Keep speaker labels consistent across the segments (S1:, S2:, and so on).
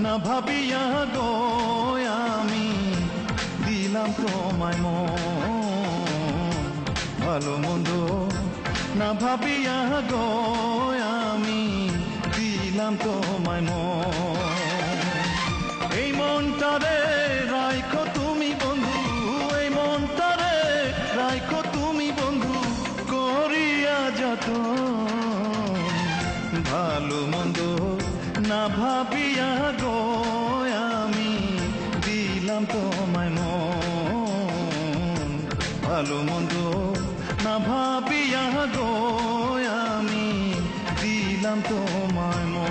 S1: না ভাবিয়া গো আমি দিলাম তোমায় মন। ভালো মন্দ না ভাবিয়া গো আমি দিলাম তোমায় মন। এই মনটারে রাইখো তুমি বন্ধু, এই মনটারে রাইখো তুমি বন্ধু করিয়া যতন। ভালো মন্দ না ভাবিয়া গো আমি দিলাম তোমায় মন। ভালো মন্দ না ভাবিয়া গো আমি দিলাম তোমায় মন।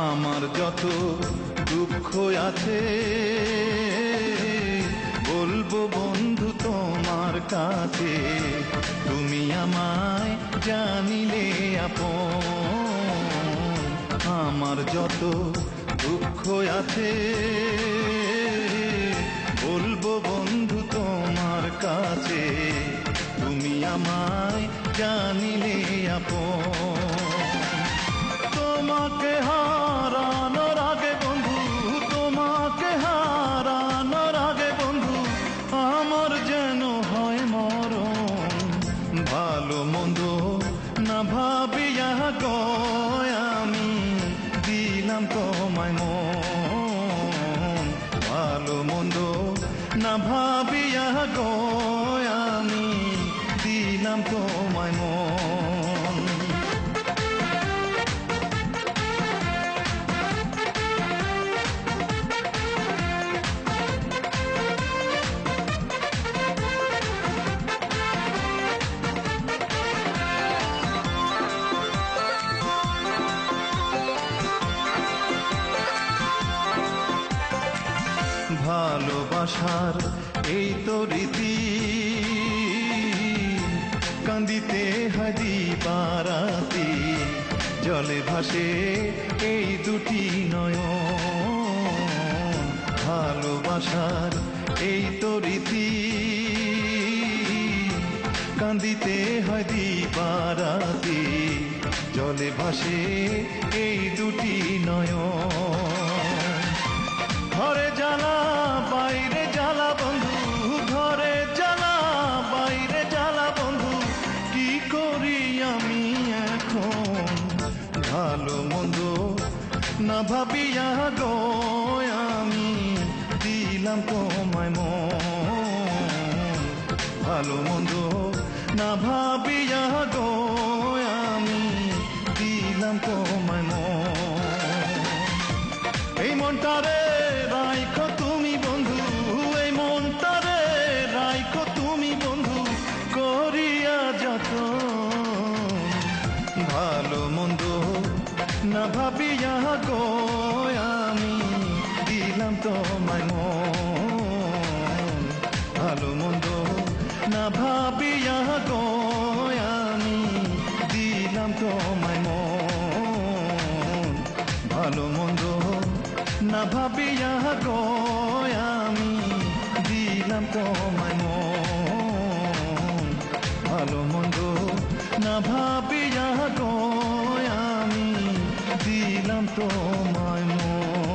S1: আমার যত দুঃখ আছে বলবো বন্ধু তোমার কাছে, তুমি আমায় জানিলে আপন। আমার যত দুঃখ আছে বলবো বন্ধু তোমার কাছে, তুমি আমায় জানিলে আপন। তোমাকে হারানোর আগে বন্ধু, তোমাকে হারানোর আগে বন্ধু আমার যেন হয় মরণ। ভালো মন্দ না ভাবিয়া গো আমি দিলাম তোমায় মন। ভালো মন্দ না ভাবিয়া গো আমি দিলাম তোমায় মন। ভালোবাসার এই তো রীতি, কান্দিতে হয় দিবারাতি, জলে ভাসে এই দুটি নয়ন। ভালোবাসার এই তো রীতি, কান্দিতে হয় দিবারাতি, জলে ভাসে এই দুটি নয়ন। ঘরে জ্বালা বাইরে জ্বালা বন্ধু, ঘরে জ্বালা বাইরে জ্বালা বন্ধু কি করি আমি এখন। ভালো মন্দ না ভাবিয়া গো আমি দিলাম তোমায় মন। ভালো মন্দ না ভাবিয়া গো আমি দিলাম তোমায় মন। এই মনটারে রাইখো তুমি বন্ধু, এই মনটারে রাইখো তুমি বন্ধু করিয়া যতন। ভালো মন্দ না ভাবিয়া গো আমি দিলাম তোমায় মন। ভালো মন্দ না ভাবিয়া গো আমি দিলাম তোমায় মন। ভালো মন্দ না ভাবিয়া গো আমি দিলাম তোমায় মন। ভালো মন্দ না ভাবিয়া গো আমি দিলাম তোমায় মন।